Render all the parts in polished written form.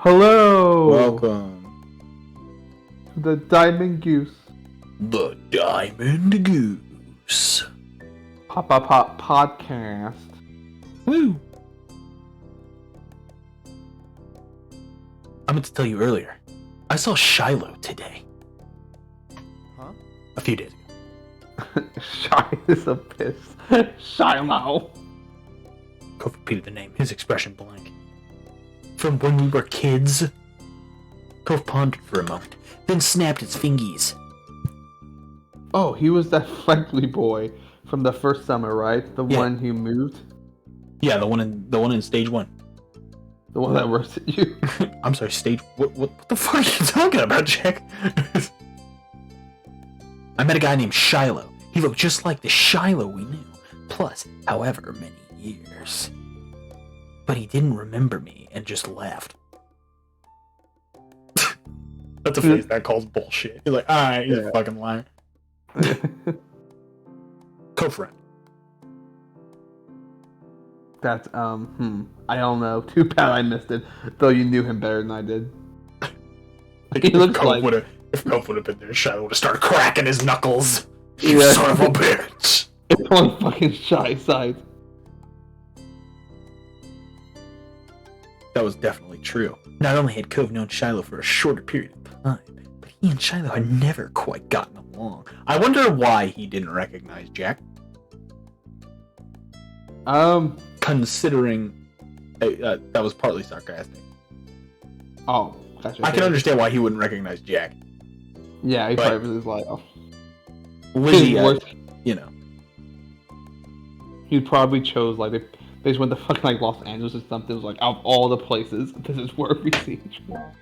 Hello! Welcome. To the Diamond Goose. The Diamond Goose. Pop podcast. Woo! I meant to tell you earlier. I saw Shiloh today. Huh? A few days ago. Shy is a piss. Shiloh. Cove repeated the name, his expression blank. From when we were kids. Cove pondered for a moment, then snapped its fingies. Oh, he was that friendly boy from the first summer, right? The one who moved? Yeah, the one in stage 1. The one that roasted you? I'm sorry, stage... What the fuck are you talking about, Jack? I met a guy named Shiloh. He looked just like the Shiloh we knew. Plus, however many years. But he didn't remember me and just left. That's a face that calls bullshit. You're like, alright, you're a fucking liar. Co-friend. That's, I don't know. Too bad I missed it. Though you knew him better than I did. Like, if Cove would have been there, Shiloh would have started cracking his knuckles. You son of a bitch. It's on fucking Shy side. That was definitely true. Not only had Cove known Shiloh for a shorter period of time, but he and Shiloh had never quite gotten along. I wonder why he didn't recognize Jack. Considering that was partly sarcastic. Oh, gotcha. I can understand why he wouldn't recognize Jack. Yeah, he probably was like, oh. Lizzie, you know. He probably chose, like, they just went to fucking, like, Los Angeles or something. It was like, out of all the places, this is where we see each other.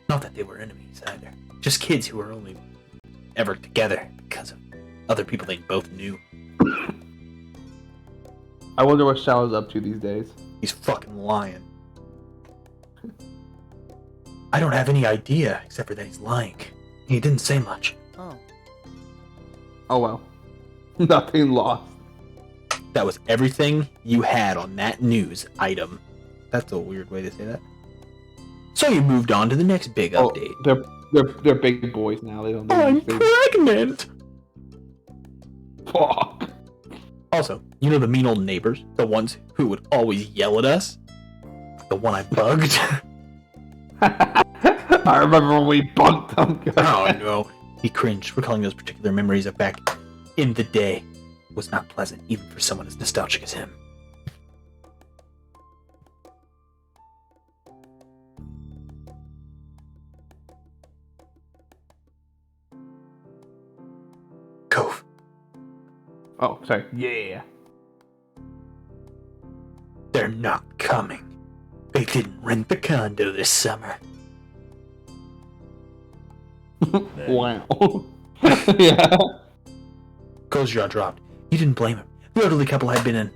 Not that they were enemies either. Just kids who were only ever together because of other people they both knew. I wonder what Shallow's up to these days. He's fucking lying. I don't have any idea, except for that he's lying. He didn't say much. Oh well. Nothing lost. That was everything you had on that news item. That's a weird way to say that. So you moved on to the next big update. They're big boys now. They don't. I'm pregnant. Fuck. Also, you know the mean old neighbors, the ones who would always yell at us. The one I bugged. I remember when we bugged them. Oh no. He cringed, recalling those particular memories of back in the day. It was not pleasant, even for someone as nostalgic as him. Cove. Oh, sorry. Yeah. They're not coming. They didn't rent the condo this summer. Wow. Yeah. Cove's jaw dropped. You didn't blame him. The elderly couple had been an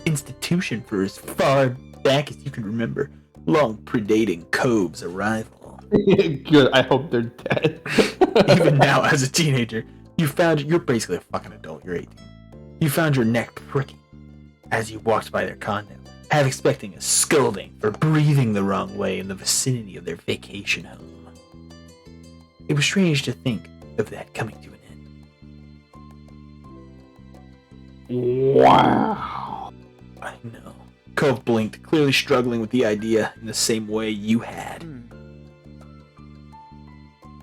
institution for as far back as you can remember, long predating Cove's arrival. Good. I hope they're dead. Even now, as a teenager, you're basically a fucking adult. You're 18. You found your neck pricky as you walked by their condo, half expecting a scolding for breathing the wrong way in the vicinity of their vacation home. It was strange to think of that coming to an end. Wow. I know. Cove blinked, clearly struggling with the idea in the same way you had.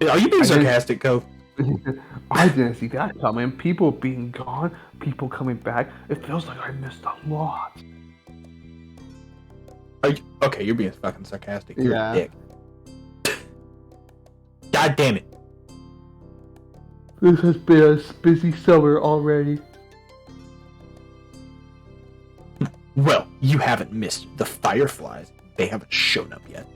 Are you being sarcastic, Cove? I didn't see that coming. People being gone, people coming back. It feels like I missed a lot. Okay, you're being fucking sarcastic. You're Yeah. a dick. God damn it. This has been a busy summer already. Well, you haven't missed the Fireflies. They haven't shown up yet.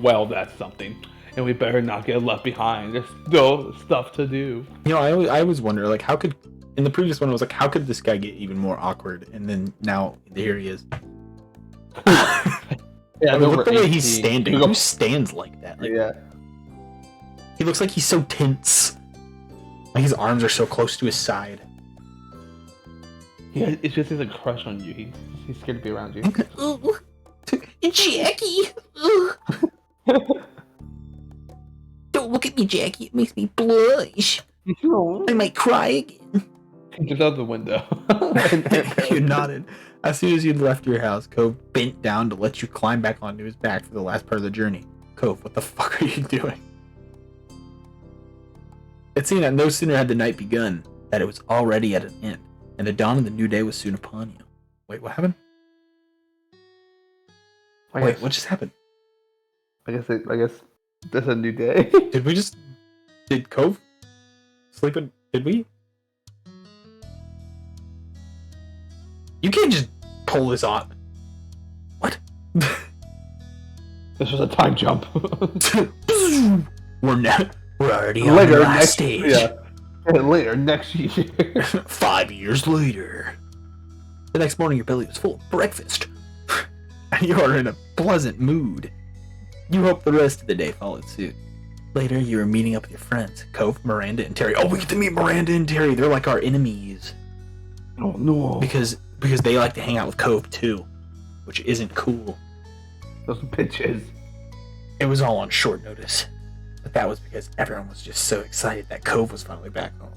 Well, that's something. And we better not get left behind. There's still stuff to do. You know, I always wonder, like, how could... In the previous one, it was like, how could this guy get even more awkward? And then now, here he is. Yeah, I mean, look at the way 18. he's standing. Who stands like that? Like, Yeah. He looks like he's so tense. Like his arms are so close to his side. Yeah, it's just he's a crush on you. He's scared to be around you. Ooh, Jackie. Ooh. Don't look at me, Jackie. It makes me blush. I might cry again. Just out the window. You nodded. As soon as you'd left your house, Cove bent down to let you climb back onto his back for the last part of the journey. Cove, what the fuck are you doing? It seemed that no sooner had the night begun that it was already at an end, and the dawn of the new day was soon upon you. Wait, what happened? Wait, what just happened? I guess that's a new day. Did Cove sleep in? Did we? You can't just pull this on. What? This was a time jump. We're already on the last stage. Yeah. Later, next year. 5 years later. The next morning, your belly was full of breakfast. And you are in a pleasant mood. You hope the rest of the day followed suit. Later, you were meeting up with your friends, Cove, Miranda, and Terry. Oh, we get to meet Miranda and Terry. They're like our enemies. Oh, no. Because they like to hang out with Cove, too. Which isn't cool. Those bitches. It was all on short notice. But that was because everyone was just so excited that Cove was finally back home.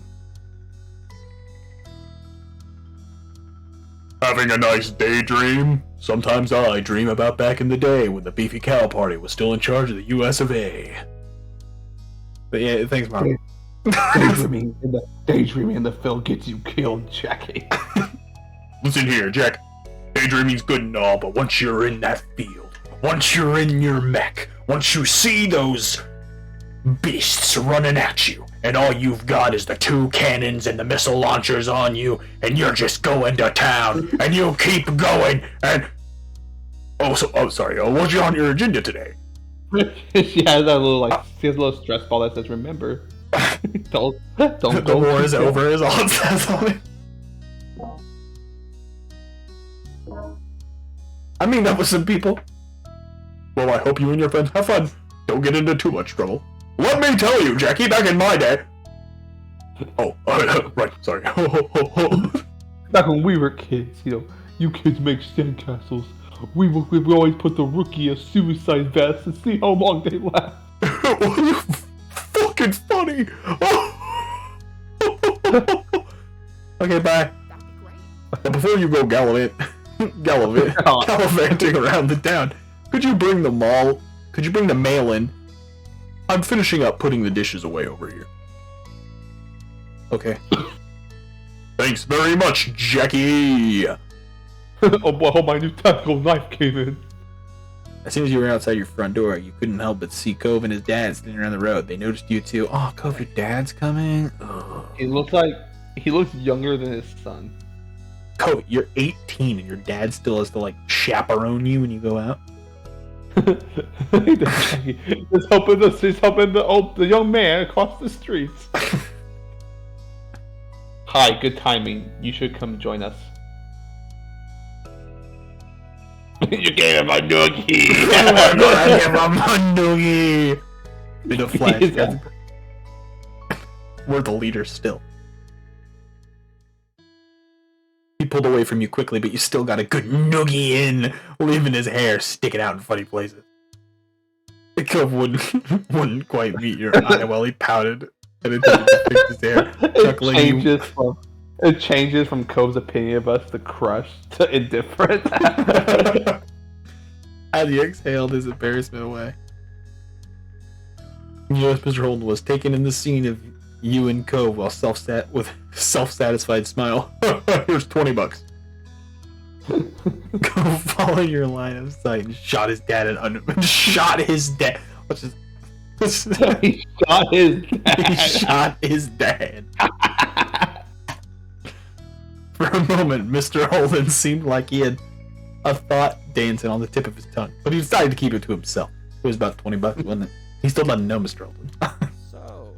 Having a nice daydream? Sometimes I dream about back in the day when the Beefy Cow Party was still in charge of the US of A. But yeah, thanks, Mom. Daydreaming in the film gets you killed, Jackie. Listen here, Jack. Daydreaming's good and all, but once you're in that field, once you're in your mech, once you see those beasts running at you, and all you've got is the 2 cannons and the missile launchers on you, and you're just going to town, and you keep going, and... sorry, what's on your agenda today? She has a little stress ball that says, remember. don't The war is over is all it says on it. I mean that with some people. Well, I hope you and your friends have fun. Don't get into too much trouble. Let me tell you, Jackie, back in my day... right, sorry. Back when we were kids, you kids make sandcastles. We always put the rookie as suicide vests and see how long they last. You fucking funny. Okay, bye. But before you go gallivanting around the town, could you bring the mail in? I'm finishing up putting the dishes away over here. Okay. Thanks very much, Jackie. Oh boy, my new tactical knife came in. As soon as you were outside your front door, you couldn't help but see Cove and his dad sitting around the road. They noticed you too. Oh, Cove, your dad's coming? Ugh. He looks younger than his son. Cove, you're 18 and your dad still has to chaperone you when you go out? He's helping the young man across the streets. Hi, good timing. You should come join us. You gave him a noogie. I gave him a noogie. With a flash. We're the leaders still. He pulled away from you quickly, but you still got a good noogie in, leaving his hair sticking out in funny places. The Cove wouldn't quite meet your eye while he pouted and attempted to fix his hair. It changes from Cove's opinion of us to crush to indifferent. As he exhaled his embarrassment away. You noticed Mr. Holden was taken in the scene of you and Cove with self-satisfied smile. Here's $20. Cove followed your line of sight and shot his dad shot his dad. He shot his dad. He shot his dad. For a moment, Mr. Holden seemed like he had a thought dancing on the tip of his tongue, but he decided to keep it to himself. It was about $20, wasn't it? He still doesn't know Mr. Holden. So...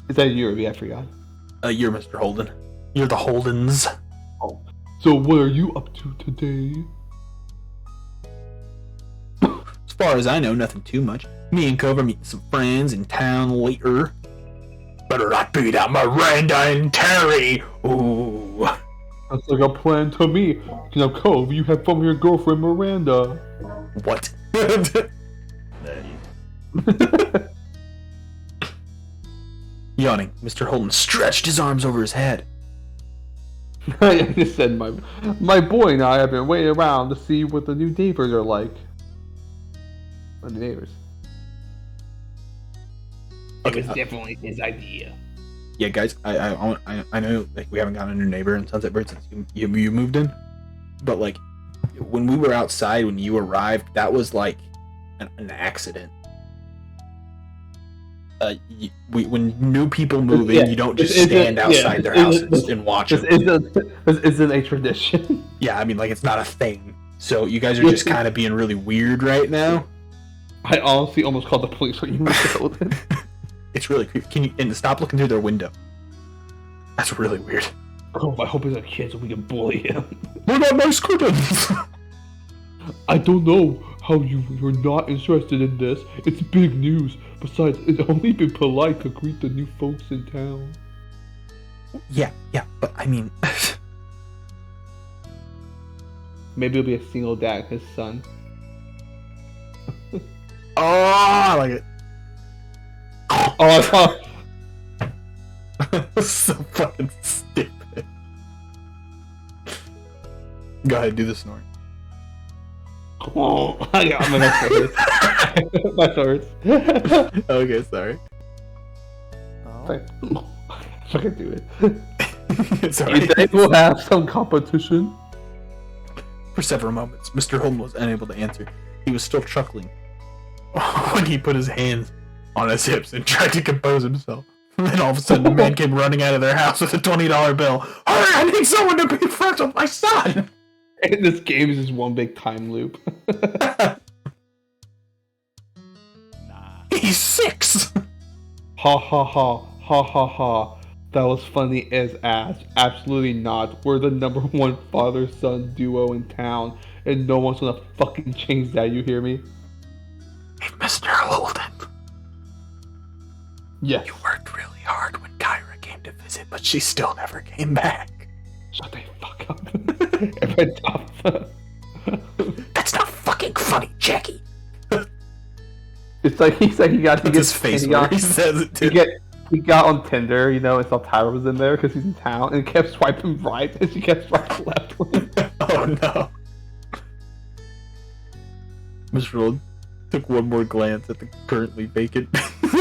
Is that you or me? I forgot. You're Mr. Holden. You're the Holdens. Oh. So what are you up to today? As far as I know, nothing too much. Me and Cove are meeting some friends in town later. Better not be that Miranda and Terry. Ooh. That's like a plan to me. Now, Cove, you have fun with your girlfriend Miranda. What? Yawning, Mr. Holden stretched his arms over his head. I just said my boy and I have been waiting around to see what the new neighbors are like. The new neighbors. It was definitely his idea. Yeah, guys, I know like we haven't gotten a new neighbor in Sunset Bird since you moved in, but like when we were outside when you arrived, that was like an accident. When new people move in, you don't just stand outside their houses and watch them. This isn't a tradition. Yeah, I mean, like, it's not a thing. So you guys are just kind of being really weird right now. I honestly almost called the police when you moved the building. It's really creepy. And stop looking through their window. That's really weird. Oh, I hope he's a kid so we can bully him. What about nice curtains? I don't know how you're not interested in this. It's big news. Besides, it's only been polite to greet the new folks in town. Yeah, but I mean... Maybe it'll be a single dad and his son. Oh, I like it. Oh, I thought... So fucking stupid. Go ahead, do the snort. Oh, yeah, my next hurts. My hurts. Okay, sorry. I can do it. Sorry. You think we'll have some competition? For several moments, Mr. Holden was unable to answer. He was still chuckling when he put his hands on his hips and tried to compose himself. And then all of a sudden, the man came running out of their house with a $20 bill. Hurry, I need someone to be friends with my son! And this game is just one big time loop. He's 6! Ha ha ha, ha ha ha. That was funny as ass. Absolutely not. We're the #1 father-son duo in town, and no one's gonna fucking change that, you hear me? Hey, Mr. Holden. Yes. You worked really hard when Kyra came to visit, but she still never came back. Shut the fuck up. If it's tough. That's not fucking funny, Jackie. It's like he got his face where he says it too. He got on Tinder, you know, and saw Tyra was in there because he's in town, and kept swiping right, and she kept swiping left. Oh no. Mr. Rold took one more glance at the currently vacant.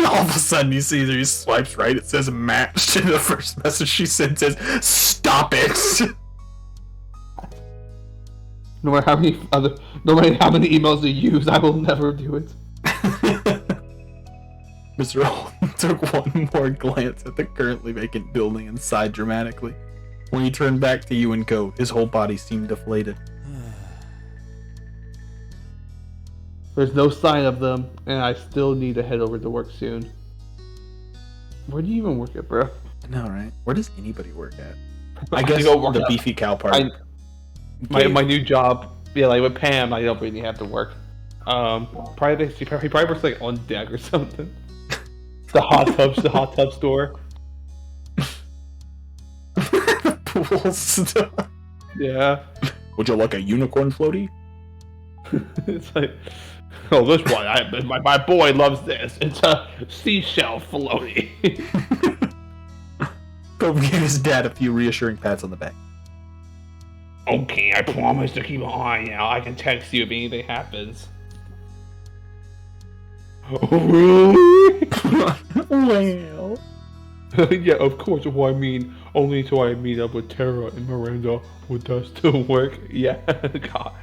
All of a sudden he sees her, he swipes right, it says matched, and the first message she sent says, "Stop it!" No matter how many emails you use, I will never do it. Mr. Holden took one more glance at the currently vacant building and sighed dramatically. When he turned back to you and Cove, his whole body seemed deflated. There's no sign of them, and I still need to head over to work soon. Where do you even work at, bro? I know, right? Where does anybody work at? I I guess go work the at- beefy cow part. My new job, yeah, like with Pam, I don't really have to work. Probably he probably works like on deck or something. The hot tub store. Pool stuff. Yeah. Would you like a unicorn floaty? It's like, oh, this one, my boy loves this. It's a seashell floaty. Cove gave his dad a few reassuring pats on the back. Okay, I promise to keep an eye out. I can text you if anything happens. Really? Well. Yeah, of course. Well, I mean, only until I meet up with Tara and Miranda. Would that still work? Yeah, God.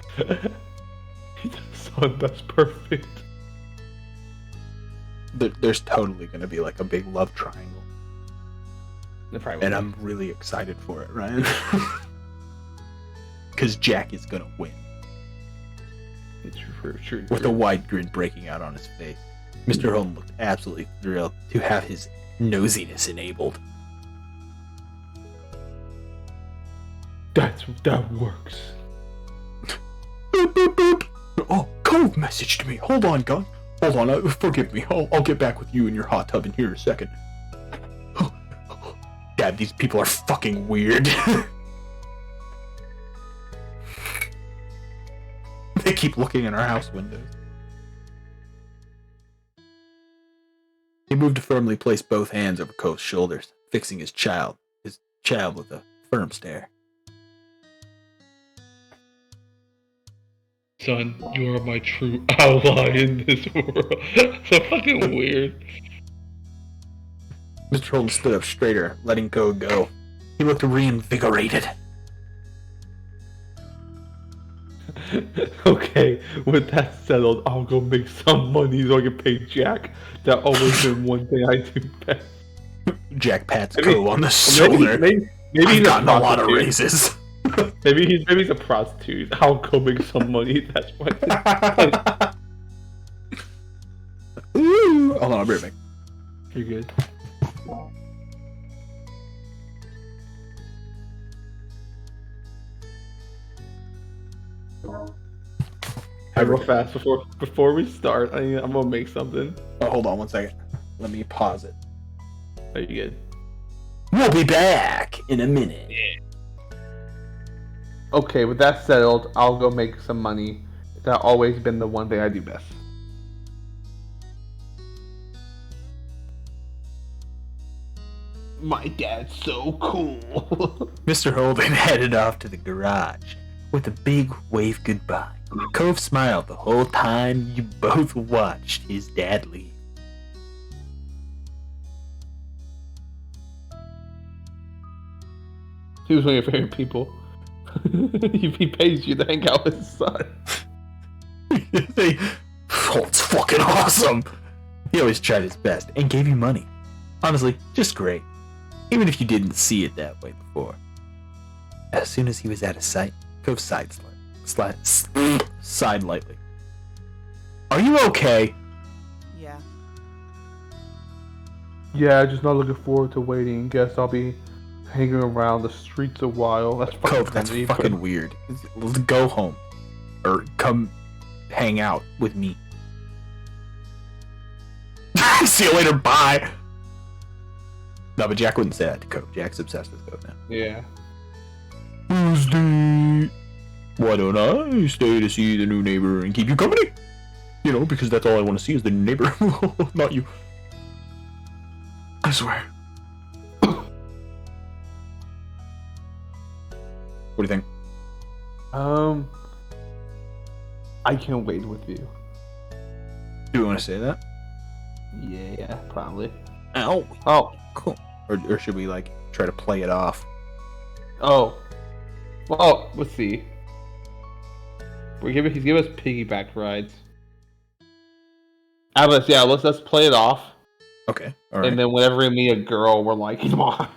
Son, that's perfect. There's totally gonna be like a big love triangle. And I'm really excited for it, Ryan. Because Jack is gonna win. It's true. With a wide grin breaking out on his face. Mr. Holden looked absolutely thrilled to have his nosiness enabled. That works. Boop, boop, boop. Oh, Cove messaged me. Hold on, guys. Hold on. Forgive me. I'll get back with you in your hot tub in here in a second. God, these people are fucking weird. They keep looking in our house windows. He moved to firmly place both hands over Cove's shoulders, fixing his child with a firm stare. Son, you are my true ally in this world. So fucking weird. Mr. Holden stood up straighter, letting Cove go. He looked reinvigorated. Okay, with that settled, I'll go make some money so I can pay Jack. That always been one thing I do best. Jack pats Cove on the shoulder. Maybe I've he's gotten a lot of prostitute. raises. Maybe he's a prostitute. I'll go make some money. That's what. Ooh, hold on, I'll be right back. You're good. Hey, real fast before we start, I'm gonna make something. Oh, hold on one second. Let me pause it. Are you good? We'll be back in a minute. Okay, with that settled, I'll go make some money. That's always been the one thing I do best. My dad's so cool. Mr. Holden headed off to the garage with a big wave goodbye. Cove smiled the whole time you both watched his dad leave. He was one of your favorite people. He pays you to hang out with his son. Oh, it's fucking awesome. He always tried his best and gave you money. Honestly, just great. Even if you didn't see it that way before. As soon as he was out of sight, Cove sighed lightly. Are you okay? Yeah. Yeah, just not looking forward to waiting. Guess I'll be hanging around the streets a while. That's fucking Cove, that's funny, fucking weird. Go home. Or come hang out with me. See you later, bye! No, but Jack wouldn't say that to Cove. Jack's obsessed with Cove now. Yeah. Tuesday. Why don't I stay to see the new neighbor and keep you company? You know, because that's all I want to see is the neighbor, not you. I swear. What do you think? I can't wait with you. Do you want to say that? Yeah, probably. Ow. Oh, Cool. Or should we, like, try to play it off? oh. Well, let's see. He's giving us piggyback rides. Let's play it off. Okay, alright. And then whenever we meet a girl, we're like, come on.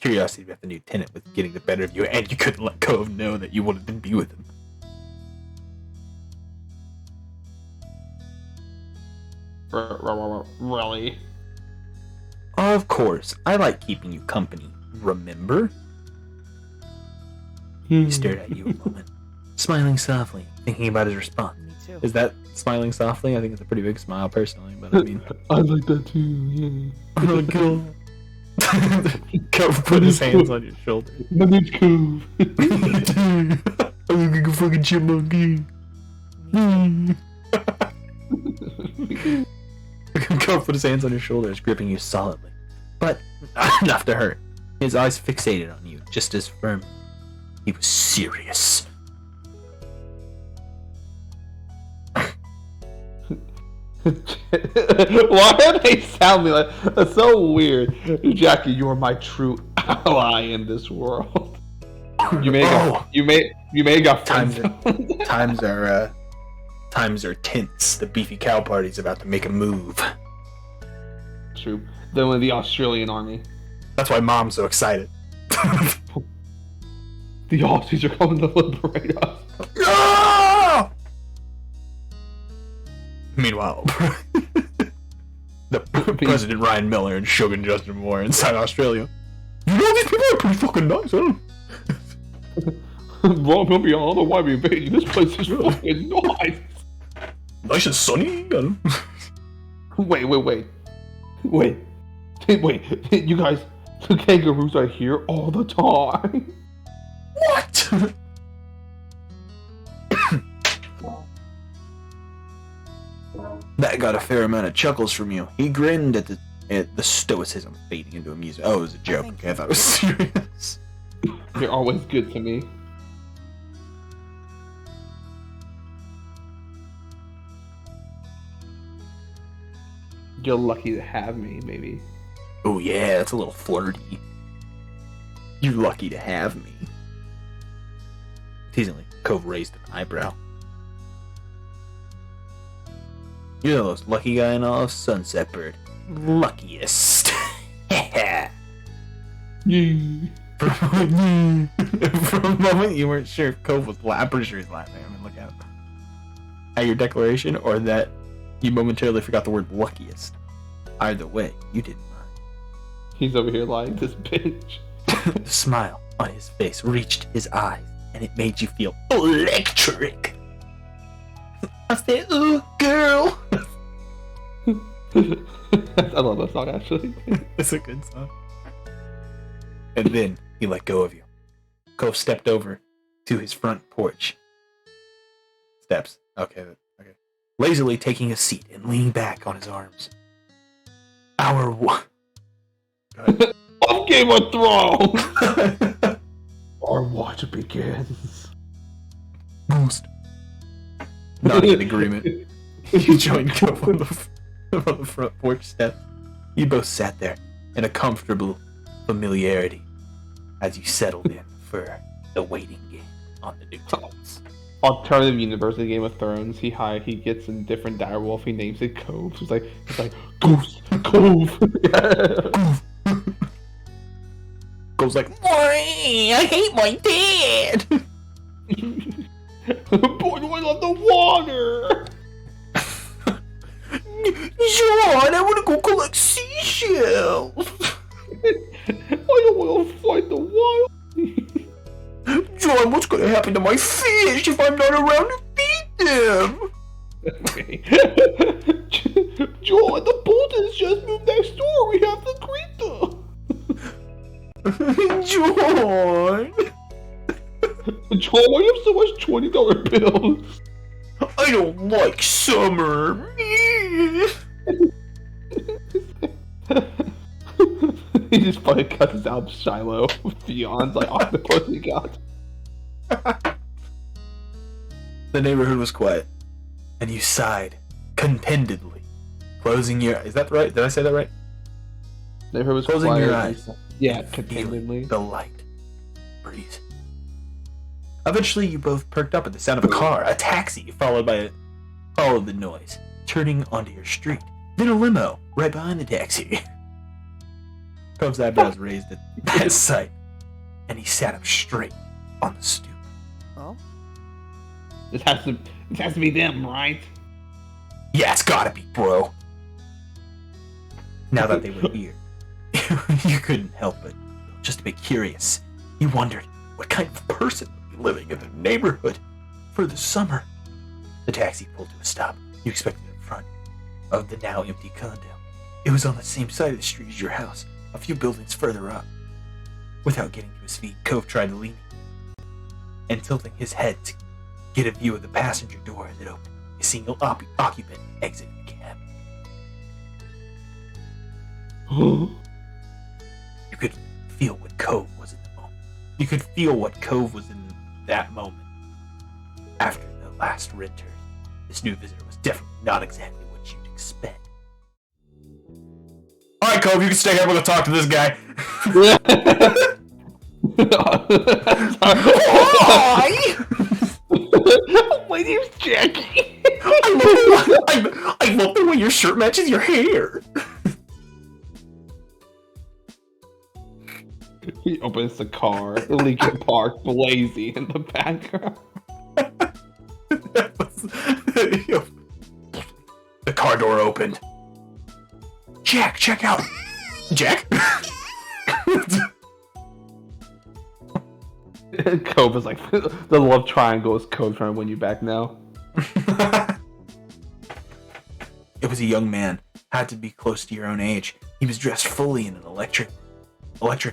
Curiosity about the new tenant was getting the better of you, and you couldn't let Cove know that you wanted to be with him. Really? Of course, I like keeping you company, remember? He stared at you a moment, smiling softly, thinking about his response. Me too. Is that smiling softly? I think it's a pretty big smile, personally, but I mean... I like that too, yeah. Oh, God. Cove put his hands on your shoulder. My name's Cove. I'm looking a fucking chipmunk. Cove put his hands on your shoulders, gripping you solidly. But not enough to hurt. His eyes fixated on you, just as firm. He was serious. Why do they sound me like that's so weird? Jackie, you are my true ally in this world. You may have got friends. Times are tense. The beefy cow party's about to make a move. True. Then with the Australian army. That's why Mom's so excited. The Aussies are coming to liberate us. No! Meanwhile, the President Ryan Miller and Shogun Justin Moore inside Australia. You know these people are pretty fucking nice, huh? Well, I'm gonna be honest, I don't know why we invaded you. This place is fucking nice. Nice and sunny. Wait. Wait, you guys, the kangaroos are here all the time. What? That got a fair amount of chuckles from you. He grinned at the stoicism fading into amusement. Oh, it was a joke. Okay, I thought it was serious. You're always good to me. You're lucky to have me, maybe. Oh yeah, that's a little flirty. You're lucky to have me. Teasingly, Cove raised an eyebrow. You're the most lucky guy in all of Sunset Bird. Luckiest. Yay. For a moment, you weren't sure if Cove was laughing. I'm pretty sure he's laughing. I mean, look at your declaration, or that you momentarily forgot the word luckiest. Either way, you didn't mind. He's over here lying, this bitch. The smile on his face reached his eyes, and it made you feel electric. I said, "Ooh, girl." I love that song, actually. It's a good song. And then he let go of you. Cove stepped over to his front porch. Steps. Okay. Lazily taking a seat and leaning back on his arms. Our one. Go ahead. Of Game of Thrones! Our watch begins. Goose. Nodding in agreement. You joined Cove on the front porch steps. You both sat there in a comfortable familiarity as you settled in for the waiting game on the new titles. Alternative universe of Game of Thrones. He gets a different direwolf. He names it Cove. So it's like Goose, Cove. Yeah. Goes like, I hate my dad. Boy, do I love the water. John, I want to go collect seashells. I don't want to fight the wild. John, what's going to happen to my fish if I'm not around to feed them? Okay. John, the Boltons just moved next door. We have to greet them. John! John, why do you have so much $20 bills? I don't like summer. He just fucking cuts his out Shiloh with yawns like octopus he got. The neighborhood was quiet, and you sighed contentedly, closing your eyes. Is that right? Did I say that right? Neighborhood was Closing quiet. your eyes. Yeah, Feeling contentedly. the light breeze. Eventually, you both perked up at the sound of a car, a taxi, followed the noise, turning onto your street. Then a limo right behind the taxi. Cove's eyebrows raised at that sight, and he sat up straight on the stoop. Oh? It has to be them, right? Yeah, it's gotta be, bro. Now that they were here, you couldn't help but just be curious. You wondered what kind of person would be living in the neighborhood for the summer. The taxi pulled to a stop. You expected it in front of the now empty condo. It was on the same side of the street as your house, a few buildings further up. Without getting to his feet, Cove tried to lean and tilting his head to get a view of the passenger door that opened. A single occupant exited the cab. You could feel what Cove was in the moment. You could feel what Cove was in that moment. After the last renter, this new visitor was definitely not exactly what you'd expect. Alright, Cove, you can stay here. I'm gonna talk to this guy. Hi! My name's Jackie. I love the way your shirt matches your hair. He opens the car, Lincoln Park blazing in the background. The car door opened. Jack, check out. Jack? Cove is like, the love triangle is Cove trying to win you back now. It was a young man had to be close to your own age. He was dressed fully in an electric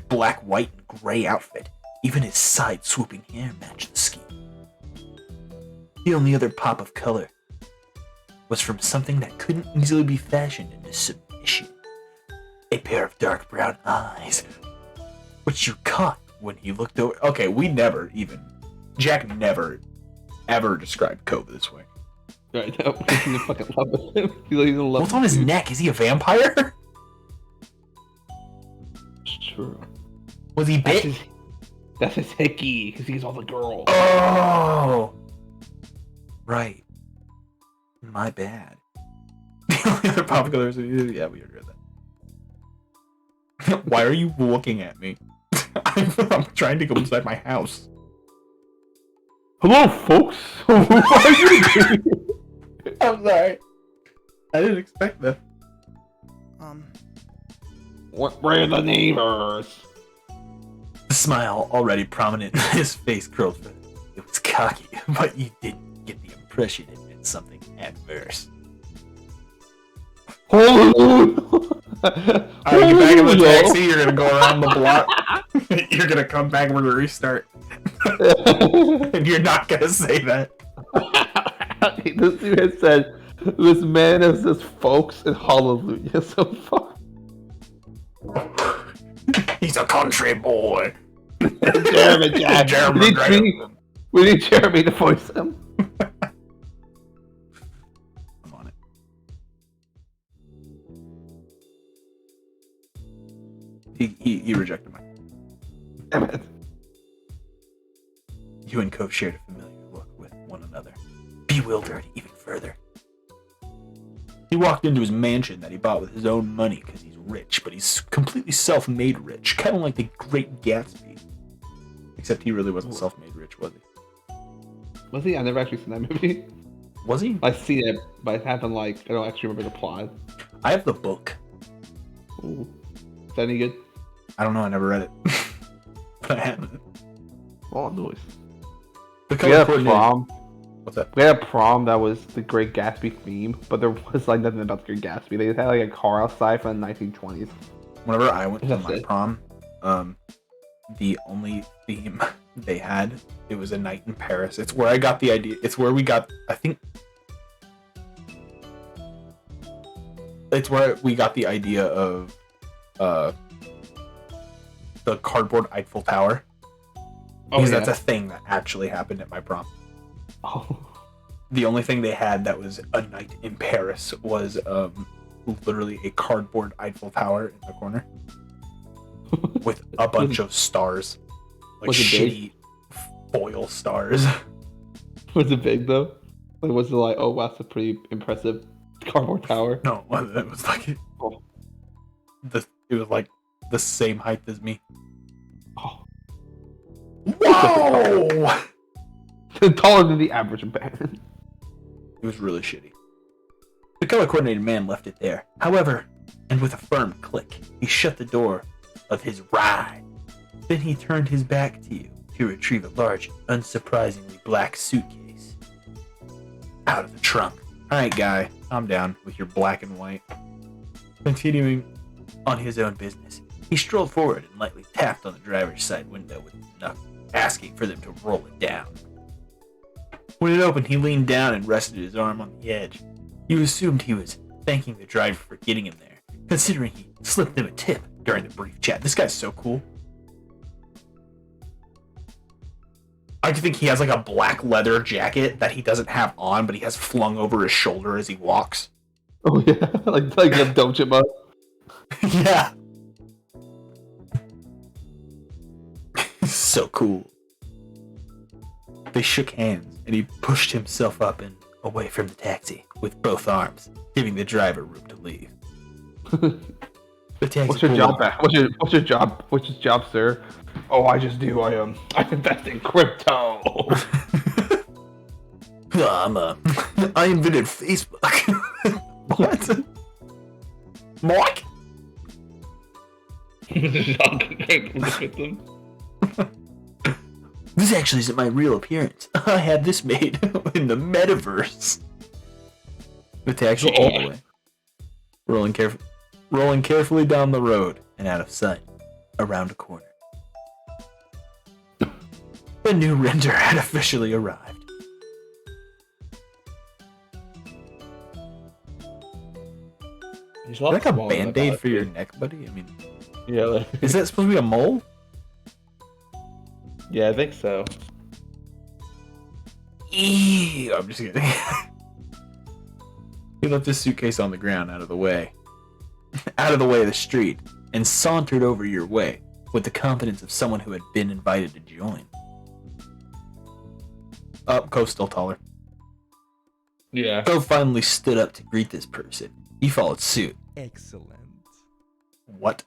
black, white, and gray outfit. Even his side-swooping hair matched the scheme. The only other pop of color was from something that couldn't easily be fashioned into submission. A pair of dark brown eyes, which you caught when he looked over. Okay, Jack never, ever described Cove this way. Right, no, he's in fucking love with him. He's in love. What's on his neck? Is he a vampire? It's true. Was he bit? That's his hickey, because he's all the girls. Oh! Right. My bad. The only other pop colors. Yeah, we already read that. Why are you looking at me? I'm trying to go inside my house. Hello, folks. What are you doing? I'm sorry. I didn't expect that. Where are the neighbors? The smile already prominent in his face curled further. It was cocky, but you didn't get the impression it meant something adverse. Hallelujah! Alright, get back in the taxi, you're gonna go around the block. You're gonna come back, we're gonna restart. And you're not gonna say that. This dude has said, this man is this folks and hallelujah so far. He's a country boy. Jeremy, Jack. We need Jeremy to voice him. I'm on it. He rejected my. Damn it. You and Cove shared a familiar look with one another, bewildered even further. He walked into his mansion that he bought with his own money because he's rich, but he's completely self-made rich, kind of like the Great Gatsby. Except he really wasn't self-made rich, was he? Was he? I never actually seen that movie. Was he? I've seen it, but I haven't I don't actually remember the plot. I have the book. Ooh. Is that any good? I don't know, I never read it. But I haven't. Oh, noise. The We had a prom. What's that? We had a prom that was the Great Gatsby theme, but there was nothing about the Great Gatsby. They just had a car outside from the 1920s. Whenever I went to That's my it. prom, the only theme they had, it was a night in Paris. It's where I got the idea. It's where we got, I think, it's where we got the idea of the cardboard Eiffel Tower. Because that's a thing that actually happened at my prom. Oh. The only thing they had that was a night in Paris was literally a cardboard Eiffel Tower in the corner with a bunch of stars, like Was it big? shitty foil stars. Was it big though? Was it like, oh wow, that's a pretty impressive cardboard tower? No, it was like it was like the same height as me. Oh. Whoa! Taller than the average man. It was really shitty. The color-coordinated man left it there. However, and with a firm click, he shut the door of his ride. Then he turned his back to you to retrieve a large, unsurprisingly black suitcase out of the trunk. Alright, guy, calm down with your black and white. Continuing on his own business, he strolled forward and lightly tapped on the driver's side window with his knuckle, asking for them to roll it down. When it opened, he leaned down and rested his arm on the edge. You assumed he was thanking the driver for getting him there, considering he slipped them a tip during the brief chat. This guy's so cool. I think he has like a black leather jacket that he doesn't have on, but he has flung over his shoulder as he walks. Oh yeah, like a doja bug. Yeah. So cool. They shook hands, and he pushed himself up and away from the taxi with both arms, giving the driver room to leave. The taxi What's your pulled job? up. What's your job? What's your job, sir? Oh, I just do. I invest in crypto. I invented Facebook. What? Mike? This actually isn't my real appearance. I had this made in the metaverse. The taxi pulled away. rolling carefully down the road and out of sight, around a corner. The new renter had officially arrived. He's Is that like a band-aid for your neck, buddy? I mean, Yeah, like, is that supposed to be a mole? yeah, I think so. Ew, I'm just kidding. He left his suitcase on the ground out of the way of the street, and sauntered over your way with the confidence of someone who had been invited to join. Cove's still taller. Yeah. Cove finally stood up to greet this person. He followed suit. Excellent. What?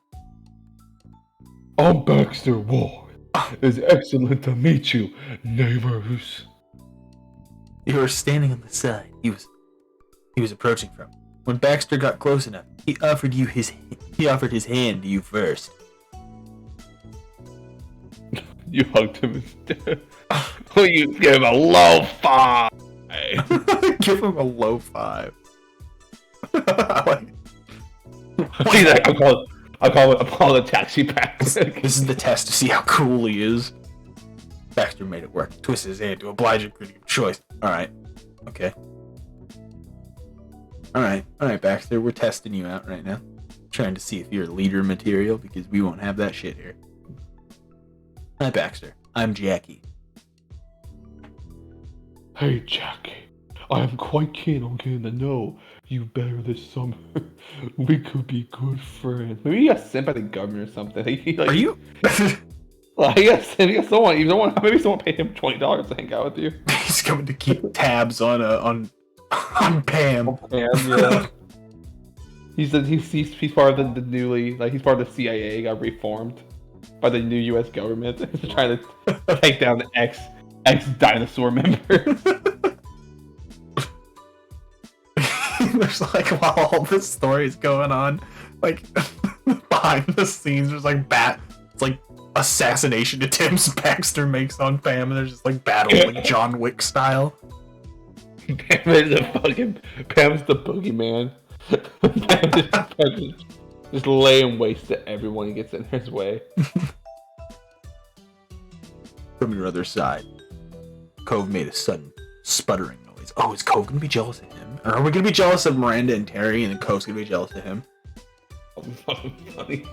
I'm Baxter Ward. It's excellent to meet you, neighbors. You were standing on the side. He was approaching from. When Baxter got close enough, he offered his hand to you first. You hugged him instead. Will you give him a low five? Give him a low five. Like, See that? I call it a taxi pack. this is the test to see how cool he is. Baxter made it work. Twisted his hand to oblige a critical choice. Alright. Okay. Alright, Baxter. We're testing you out right now. Trying to see if you're leader material, because we won't have that shit here. Hi, Baxter. I'm Jackie. Hey, Jackie. I am quite keen on getting to know you better this summer. We could be good friends. Maybe he got sent by the government or something. Are you? Like, he got someone. Maybe someone paid him $20 to hang out with you. He's coming to keep tabs on Pam. Yeah. He's part of the newly, like, he's part of the CIA. Got reformed by the new U.S. government. He's trying to take down the ex dinosaur members. There's like, while all this story is going on, like behind the scenes, there's like it's like assassination attempts Baxter makes on Pam, and there's just like battle like John Wick style. Pam's the boogeyman. just laying waste to everyone who gets in his way. From your other side, Cove made a sudden sputtering noise. Oh, is Cove gonna be jealous of him? Or are we gonna be jealous of Miranda and Terry, and then Cove's gonna be jealous of him? Funny.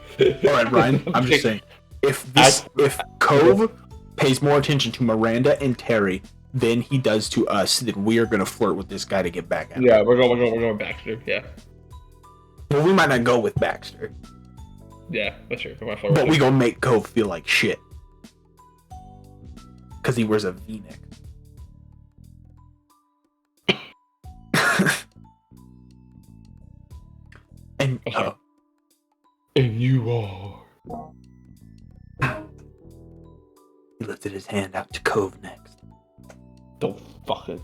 Alright, Ryan, I'm just saying, if Cove pays more attention to Miranda and Terry than he does to us, then we are gonna flirt with this guy to get back at him. Yeah, we're going Baxter. Yeah. Well, we might not go with Baxter, Yeah, that's true. but we gonna make Cove feel like shit. Because he wears a V-neck. And Okay. And you are. He lifted his hand out to Cove next. Don't fucking.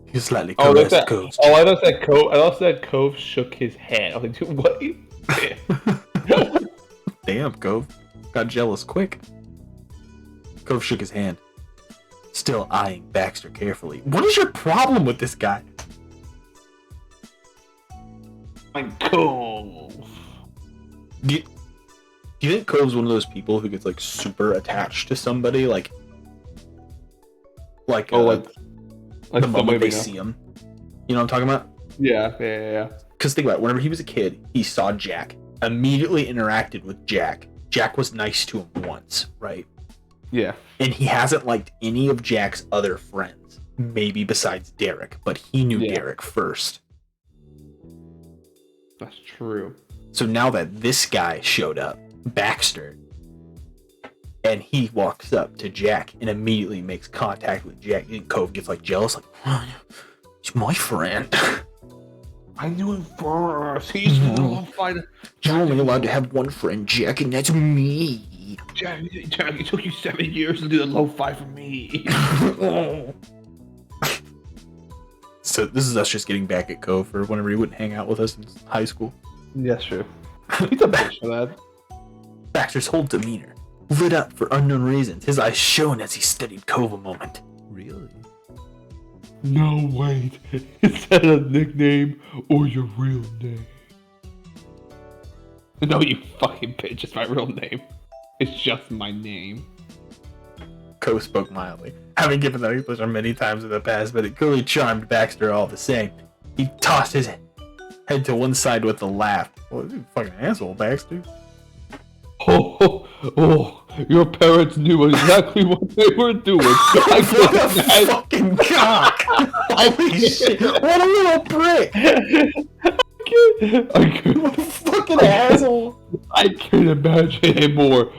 He slightly Oh, caressed that. Cove's Oh, I thought that Cove. I thought that Cove shook his head. I was like, dude, what? Damn, Cove. Got jealous quick. Cove shook his hand, still eyeing Baxter carefully. What is your problem with this guy? I'm Cove. Do you think Cove's one of those people who gets like super attached to somebody, like like the moment somebody they we know. see him? You know what I'm talking about? Yeah. Because think about it, whenever he was a kid, he saw Jack, immediately interacted with Jack. Jack was nice to him once, right? Yeah. And he hasn't liked any of Jack's other friends, maybe besides Derek, but he knew Derek first. That's true. So now that this guy showed up, Baxter, and he walks up to Jack and immediately makes contact with Jack, and Cove gets like jealous, like, oh, he's my friend. I knew him first. He's the little fighter. You're only allowed to have one friend, Jack, and that's me. Jack, it took you 7 years to do the low five for me. So this is us just getting back at Cove for whenever he wouldn't hang out with us in high school. That's true. He's a bitch for that. Baxter's whole demeanor lit up for unknown reasons, his eyes shone as he studied Cove a moment. Really? No, wait. Is that a nickname or your real name? No, you fucking bitch. It's my real name. It's just my name. Cove spoke mildly, having given that pleasure many times in the past, but it clearly charmed Baxter all the same. He tossed his head to one side with a laugh. Well, you fucking asshole, Baxter. Oh, your parents knew exactly what they were doing. I What a couldn't fucking cock! Holy shit! What a little prick! What a fucking asshole! I can't imagine a more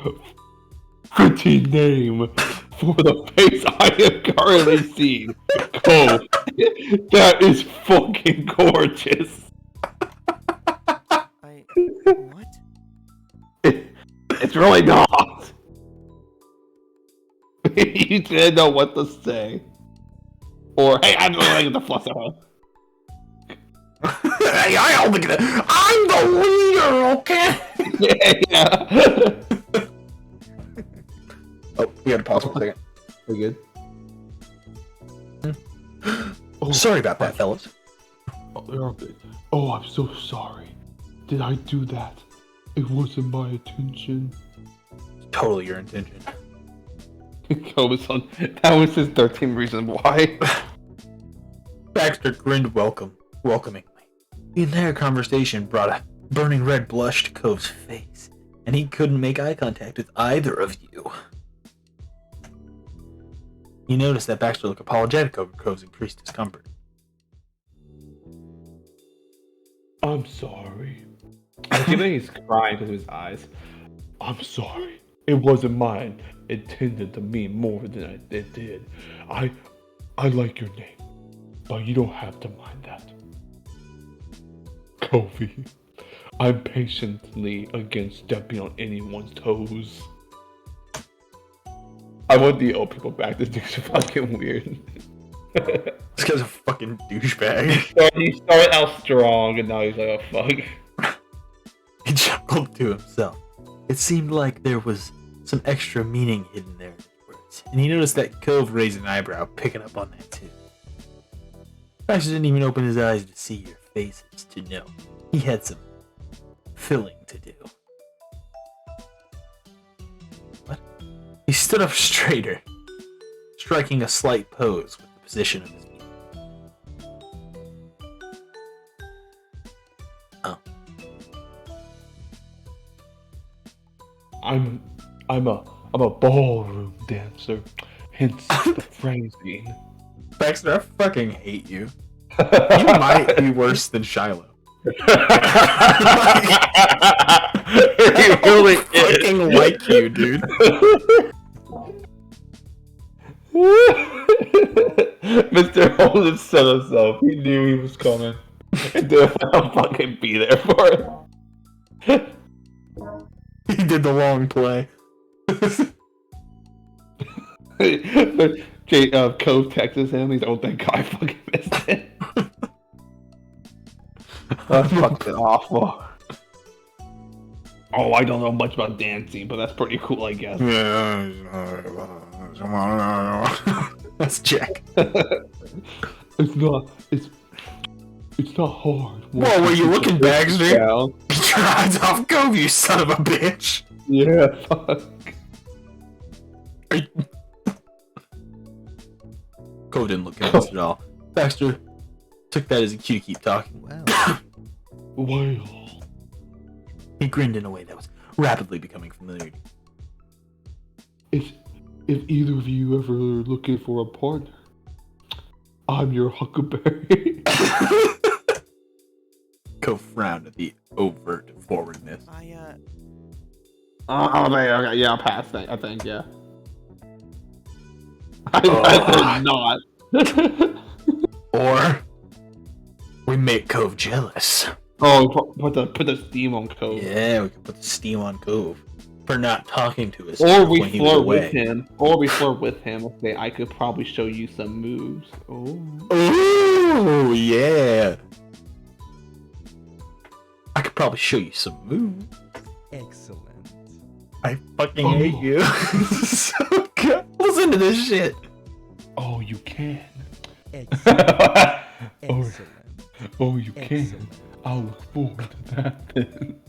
pretty name for the face I have currently seen. Cove, that is fucking gorgeous. What? It's really not. You didn't know what to say. Or, hey, I'm really like the fluffer. Hey, I'm the leader, okay? Yeah. Oh, we gotta pause for a second. We're good. Oh, sorry about that, fellas. Oh, you're good. Oh, I'm so sorry. Did I do that? It wasn't my intention. Totally your intention. That was his 13 reason why. Baxter grinned welcomingly. The entire conversation brought a burning red blush to Cove's face, and he couldn't make eye contact with either of you. He noticed that Baxter looked apologetic over Cove's increased discomfort. I'm sorry. I think he's crying because of his eyes. I'm sorry. It wasn't mine. Intended to mean more than it did. I like your name, but you don't have to mind that. Covey, I'm patiently against stepping on anyone's toes. I want the old people back. This dude's fucking weird. This guy's a fucking douchebag. He started out strong, and now he's like, oh fuck. He chuckled to himself. It seemed like there was some extra meaning hidden there in his words, and he noticed that Cove raised an eyebrow, picking up on that too. Baxter didn't even open his eyes to see your faces to know he had some filling to do. What? He stood up straighter, striking a slight pose with the position of his knee. Oh. I'm a ballroom dancer, hence the phrasing. Baxter, I fucking hate you. You might be worse than Shiloh. He really I fucking like you, dude. Mr. Holden set us up. He knew he was coming. And didn't want to fucking be there for it. He did the long play. Cove texts him. He's like, oh, thank God I fucking missed it. That's fucking awful. Oh, I don't know much about dancing, but that's pretty cool, I guess. That's Jack. It's not hard. Whoa, were you looking, Baxter? Down. Get your eyes off Cove, you son of a bitch! Yeah, fuck. Cove didn't look convinced at all. Baxter took that as a cue to keep talking. Well, Well, He grinned in a way that was rapidly becoming familiar. if either of you ever looking for a partner, I'm your huckleberry. Cove frowned at the overt forwardness. Okay, yeah, I'll pass that, I think, yeah. I not. Or we make Cove jealous. Oh, put the steam on Cove. Yeah, we can put the steam on Cove for not talking to us. Or we when he was flirt away. with him. Or we flirt with him. Okay, I could probably show you some moves. Oh. Ooh, yeah. I could probably show you some moves. excellent. I fucking hate you. This is so good. Listen to this shit. Oh, you can. Excellent. Oh, Excellent. oh, you can. Excellent. I'll look forward to that then.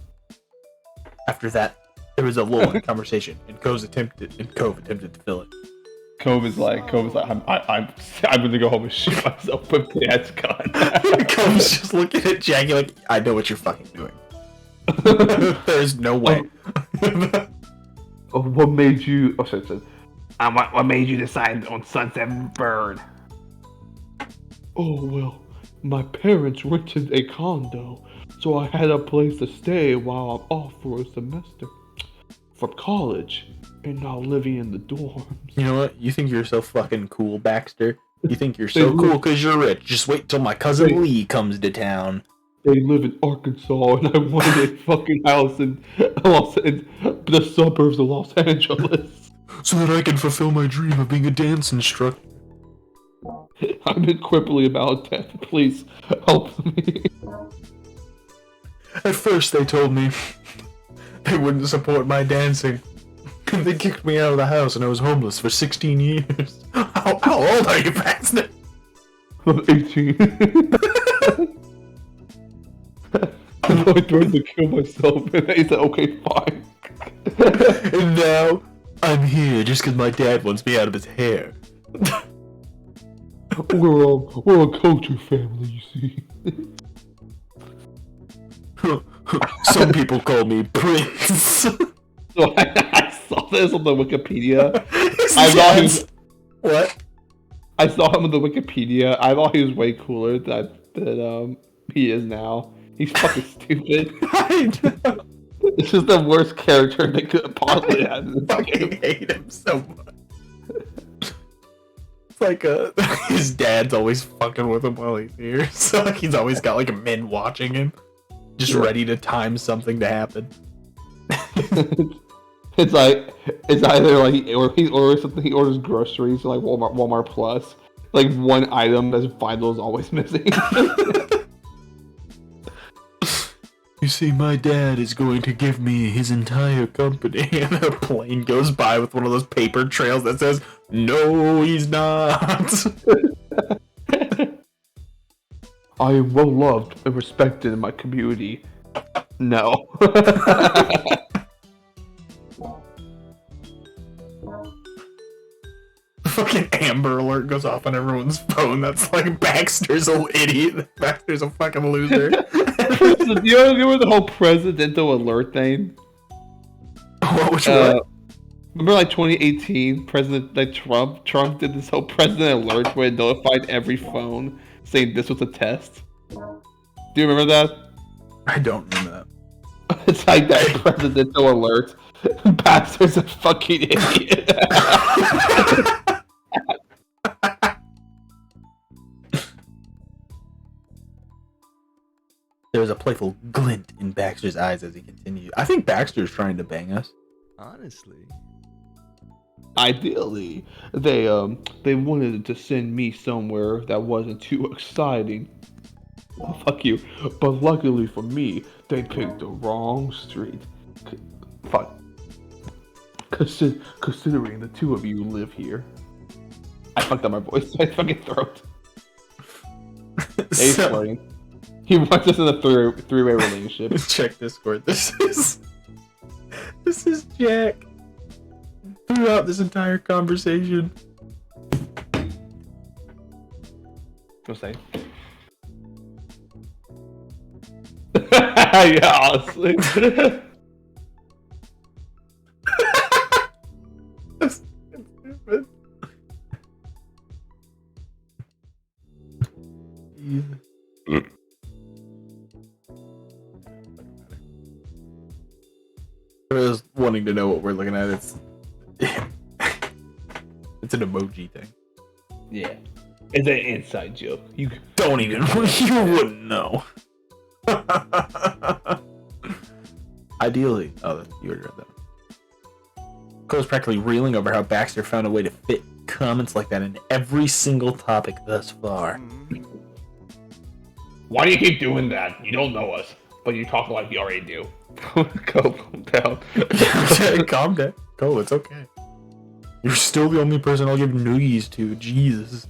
After that, there was a lull in conversation, and Cove attempted to fill it. Cove is like, I'm gonna go home and shoot myself with Dad's gun. Cove's just looking at Jackie like, I know what you're fucking doing. There's no way. What made you? Oh, sorry. What made you decide on Sunset Bird? Oh well, my parents rented a condo, so I had a place to stay while I'm off for a semester from college, and not living in the dorms. You know what? You think you're so fucking cool, Baxter? You think you're so cool because you're rich? Just wait till my cousin Lee comes to town. They live in Arkansas, and I wanted a fucking house in the suburbs of Los Angeles. So that I can fulfill my dream of being a dance instructor. I'm in crippling about death. Please help me. At first, they told me they wouldn't support my dancing. They kicked me out of the house, and I was homeless for 16 years. How old are you, Baxter? I'm 18. I threatened to kill myself, and they said, "Okay, fine." And now I'm here just because my dad wants me out of his hair. We're a culture family, you see. Some people call me Prince. So I saw this on the Wikipedia. What? I saw him on the Wikipedia. I thought he was way cooler than he is now. He's fucking stupid. I know. This is the worst character they could possibly have. I fucking hate him so much. It's like his dad's always fucking with him while he's here. So like he's always got like men watching him, just ready to time something to happen. It's either like he orders something, he orders groceries like Walmart Plus. Like one item that's vital is always missing. You see, my dad is going to give me his entire company, and a plane goes by with one of those paper trails that says, "No, he's not." I am well loved and respected in my community. No. Fucking Amber Alert goes off on everyone's phone. That's like Baxter's an idiot. Baxter's a fucking loser. Do you remember the whole presidential alert thing? What? Remember, like 2018, Trump did this whole president alert where it notified every phone saying this was a test. Do you remember that? I don't remember that. It's like that presidential alert. Baxter's a fucking idiot. There was a playful glint in Baxter's eyes as he continued. I think Baxter's trying to bang us. Honestly. Ideally, they wanted to send me somewhere that wasn't too exciting. Oh, fuck you. But luckily for me, they picked the wrong street. Fuck. Considering the two of you live here. I fucked up my voice. My fucking throat. He's flirting. He wants us in a three-way relationship. Check Discord. This is Jack. Throughout this entire conversation. What's that? Yeah, honestly. That's stupid. Yeah. I was wanting to know what we're looking at. It's an emoji thing. Yeah. It's an inside joke. You Don't even. You wouldn't know. Ideally. Oh, you already read that one. Cole's practically reeling over how Baxter found a way to fit comments like that in every single topic thus far. Why do you keep doing that? You don't know us, but you talk like you already do. Calm down. Calm down. Cole, it's okay. You're still the only person I'll give noogies to. Jesus.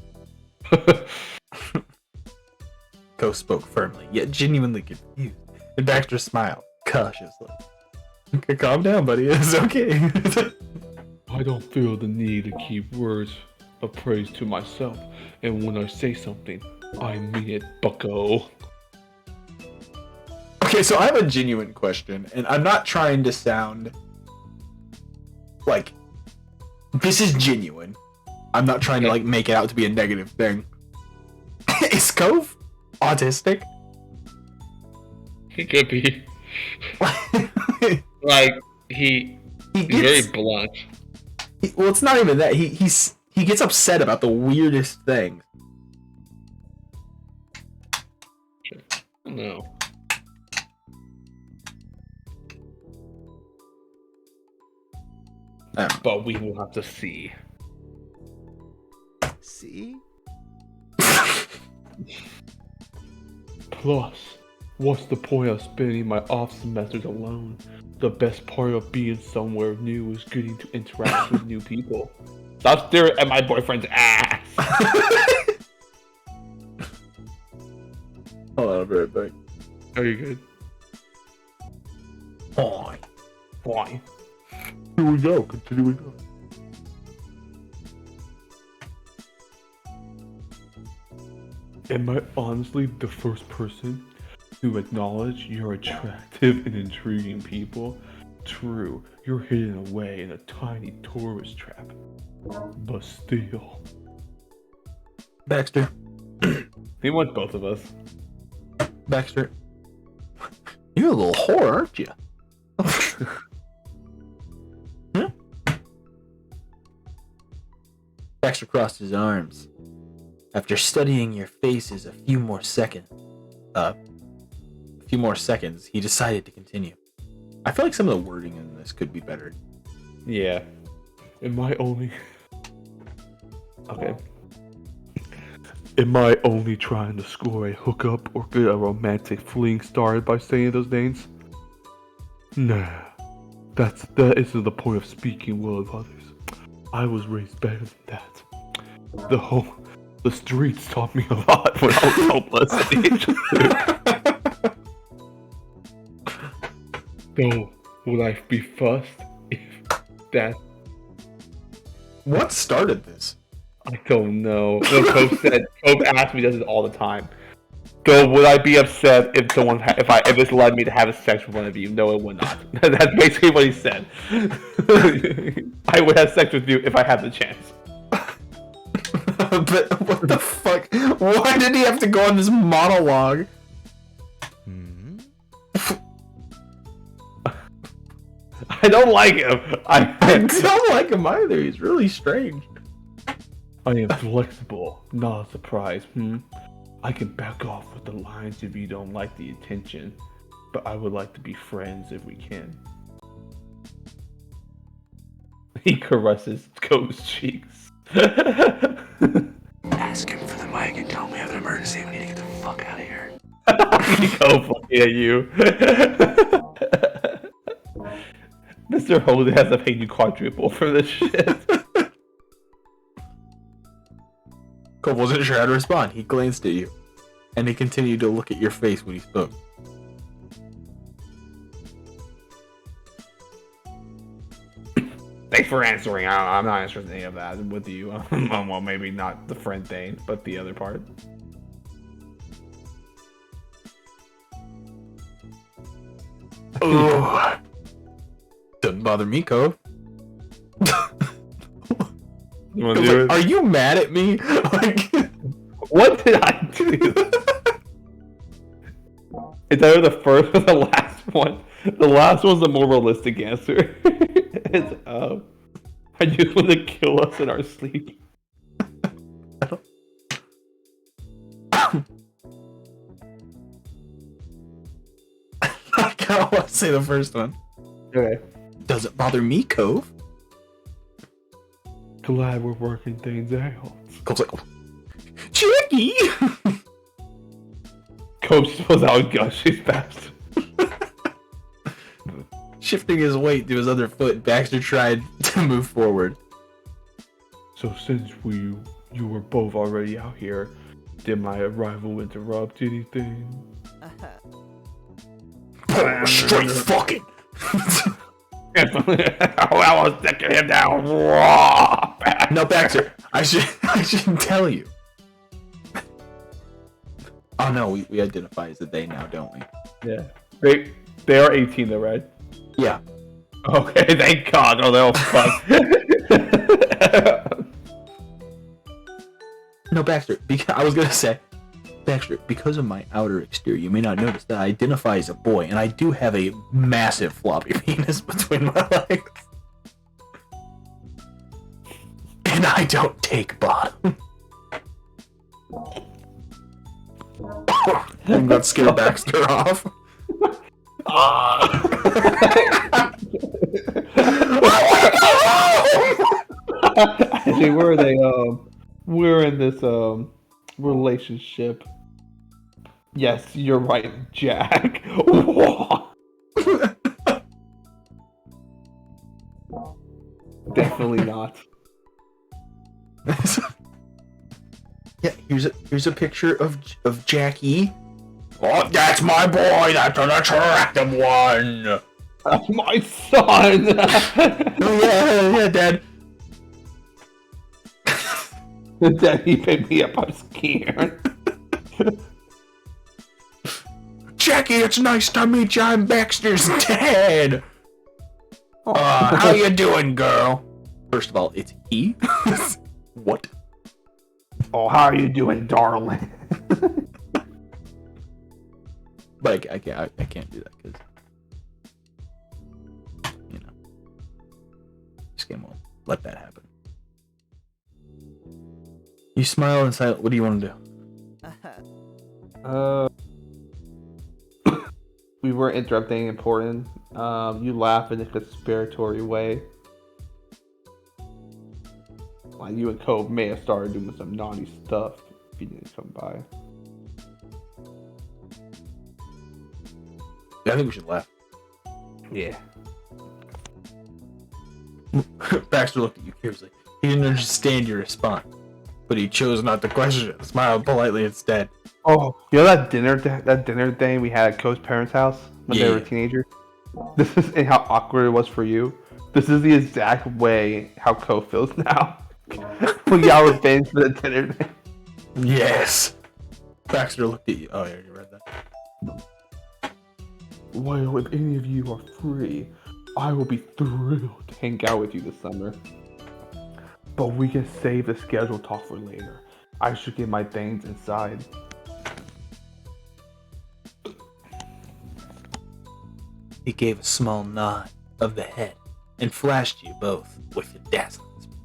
Cole spoke firmly, yet genuinely confused, and Baxter smiled cautiously. Okay, calm down, buddy. It's okay. I don't feel the need to keep words of praise to myself, and when I say something, I mean it, bucko. Okay, so I have a genuine question, and I'm not trying to sound like this is genuine. I'm not trying to like make it out to be a negative thing. Is Cove autistic? He could be. Like, he's very blunt. Well, it's not even that. He gets upset about the weirdest things. No. But we will have to see. See? Plus, what's the point of spending my off semesters alone? The best part of being somewhere new is getting to interact with new people. Stop staring at my boyfriend's ass! Hold on, I'll be right back. Are you good? Fine. Fine. Here we go. Continuing on. Am I honestly the first person to acknowledge you're attractive and intriguing people? True, you're hidden away in a tiny tourist trap. But still. Baxter. He wants both of us. Baxter. You're a little whore, aren't you? Baxter crossed his arms. After studying your faces a few more seconds, he decided to continue. I feel like some of the wording in this could be better. Yeah. Am I only... Okay. Am I only trying to score a hookup or get a romantic fling started by saying those names? Nah. That isn't the point of speaking well of others. I was raised better than that. The streets taught me a lot when I was hopeless at age 2. So, would I be fussed if that... What started this? I don't know. Well, Cove asked me this all the time. So would I be upset if if this led me to have sex with one of you? No, it would not. That's basically what he said. I would have sex with you if I had the chance. But what the fuck? Why did he have to go on this monologue? Hmm? I don't like him. I don't like him either. He's really strange. I am flexible, not a surprise. I can back off with the lines if you don't like the attention, but I would like to be friends if we can. He caresses Cove's cheeks. Ask him for the mic and tell him we have an emergency. We need to get the fuck out of here. Cove looking at you. Mr. Holy has to pay you quadruple for this shit. Cove wasn't sure how to respond. He glanced at you, and he continued to look at your face when he spoke. Thanks for answering. I'm not interested in any of that with you. Well, maybe not the friend thing, but the other part. Ugh. Doesn't bother me, Cove. You want to do it? Are you mad at me? Like, What did I do? It's either the first or the last one. The last one's the more realistic answer. It's I just want to kill us in our sleep. I kind of want to say the first one. Okay. Doesn't bother me, Cove. Glad we're working things out. Cove's like, Jackie! Coach pulls out a gun. She's fast. Shifting his weight to his other foot, Baxter tried to move forward. So since you were both already out here, did my arrival interrupt anything? Straight fucking! I was taking him down. No, Baxter. I shouldn't tell you. Oh no, we identify as a they now, don't we? Yeah. They are 18 though, right? Yeah. Okay, thank God. Oh, they'll fuck. No, Baxter. I was gonna say, Baxter, because of my outer exterior, you may not notice that I identify as a boy, and I do have a massive floppy penis between my legs. And I don't take bottom. I'm gonna scare Baxter off. Actually, we're in this relationship. Yes, you're right, Jack. Definitely not. Yeah, here's a picture of Jackie. Oh, that's my boy. That's an attractive one. That's my son. Oh yeah, Dad. Dad, he picked me up. I'm scared. Jackie, it's nice to meet you. I'm Baxter's dad. How you doing, girl? First of all, it's he. What? Oh, how are you doing, darling? But I can't do that because this game won't let that happen. You smile and say, "What do you want to do?" We were interrupting important. You laugh in a conspiratory way. Like you and Cove may have started doing some naughty stuff if you didn't come by. I think we should laugh. Yeah. Baxter looked at you curiously. He didn't understand your response, but he chose not to question it. Smiled politely instead. Oh, you know that dinner thing we had at Cove's parents' house when they were teenagers? This is and how awkward it was for you. This is the exact way how Cove feels now. When y'all were paying for the dinner thing. Yes. Baxter looked at you. Oh yeah, you read that. Well, if any of you are free, I will be thrilled to hang out with you this summer. But we can save the scheduled talk for later. I should get my things inside. He gave a small nod of the head and flashed you both with a dazzling smile.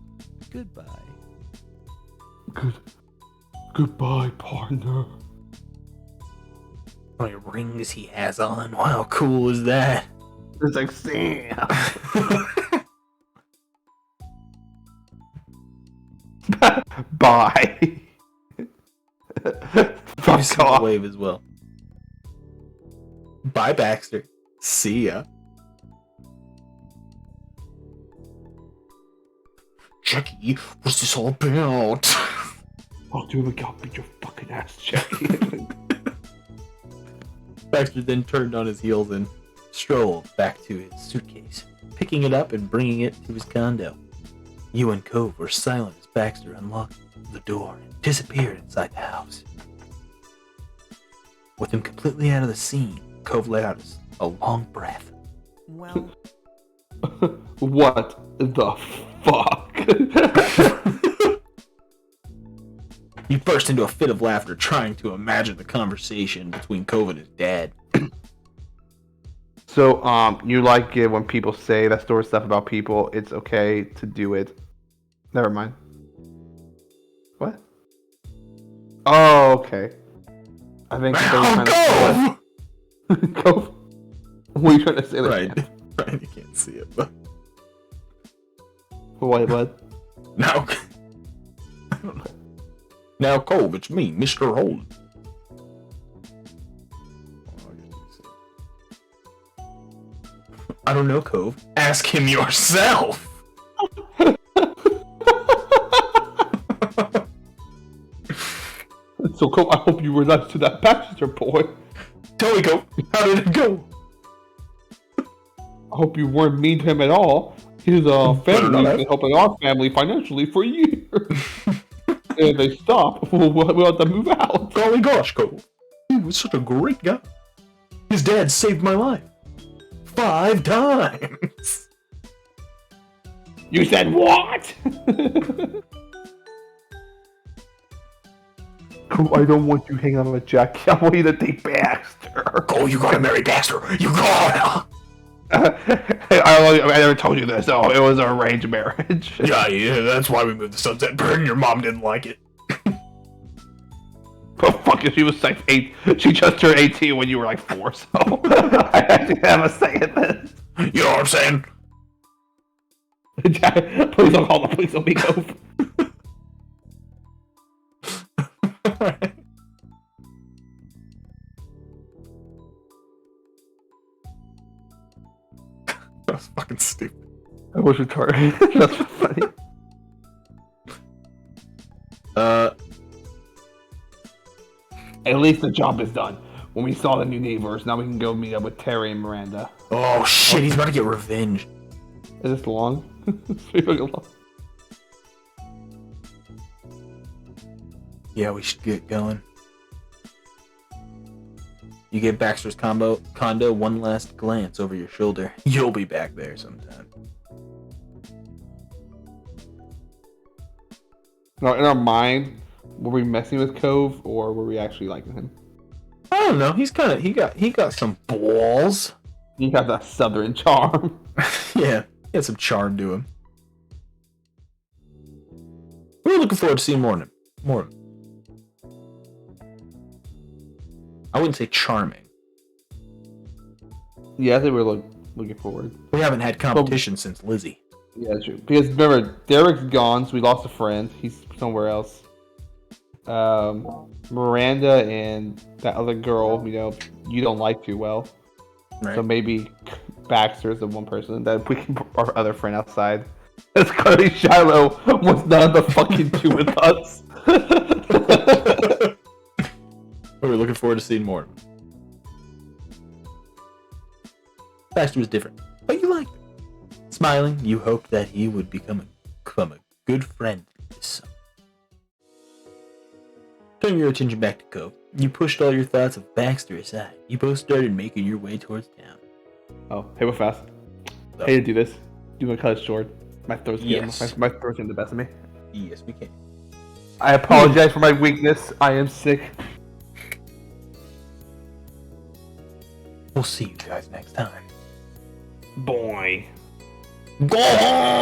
Goodbye. Goodbye, partner. How many rings he has on? How cool is that? It's like Sam. Bye. Fuck off. Wave as well. Bye, Baxter. See ya. Jackie, what's this all about? I'll do it again. Beat your fucking ass, Jackie. Baxter then turned on his heels and strolled back to his suitcase, picking it up and bringing it to his condo. You and Cove were silent as Baxter unlocked the door and disappeared inside the house. With him completely out of the scene, Cove let out a long breath. Well, What the fuck? He burst into a fit of laughter, trying to imagine the conversation between Cove and his dad. So, you like it when people say that sort of stuff about people, it's okay to do it. Never mind. What? Oh, okay. I think they were trying to Cove! What are you trying to say? Right, you can't see it, but... Wait, what? Now... I don't know. Now, Cove, it's me, Mr. Holden. I don't know, Cove. Ask him yourself! So, Cove, I hope you were nice to that Baxter boy. Tell me, Cove, how did it go? hope you weren't mean to him at all. His family has been helping our family financially for years. And if they stop, we'll have to move out. Golly gosh, Cove. He was such a great guy. His dad saved my life 5 times. You said what? I don't want you hanging out with Jackie. I want you to date Baxter. Oh, you gotta marry Baxter. You gotta. I never told you this. Oh, it was an arranged marriage. Yeah, that's why we moved to Sunset Burn. Your mom didn't like it. Oh, fuck it. She was like 8. She just turned 18 when you were like 4, so I actually have a say in this. You know what I'm saying? Please don't call the police on me, Cove. That's fucking stupid. I was retarded. That's funny. At least the job is done. When we saw the new neighbors, now we can go meet up with Terry and Miranda. Oh shit, he's about to get revenge. Is this long? It's pretty fucking long. Yeah, we should get going. You give Baxter's condo one last glance over your shoulder. You'll be back there sometime. Now, in our mind, were we messing with Cove or were we actually liking him? I don't know. He got some balls. He got that southern charm. Yeah, he had some charm to him. We're looking forward to seeing more of him. I wouldn't say charming. Yeah, I think we're looking forward. We haven't had competition since Lizzie. Yeah, that's true. Because remember, Derek's gone, so we lost a friend. He's somewhere else. Miranda and that other girl, you don't like too well. Right. So maybe Baxter is the one person that we can put our other friend outside. That's clearly Shiloh wants none of the fucking two with us. We're looking forward to seeing more of him. Baxter was different, but you liked him. Smiling, you hoped that he would become a good friend this summer. Turning your attention back to Cove, you pushed all your thoughts of Baxter aside. You both started making your way towards town. Oh, hey, we're fast. So, Hey, to do this. You want to cut it short? My throat's getting Yes. my throat's getting the best of me. yes, we can. I apologize for my weakness. I am sick. We'll see you guys next time. Boy. Go home!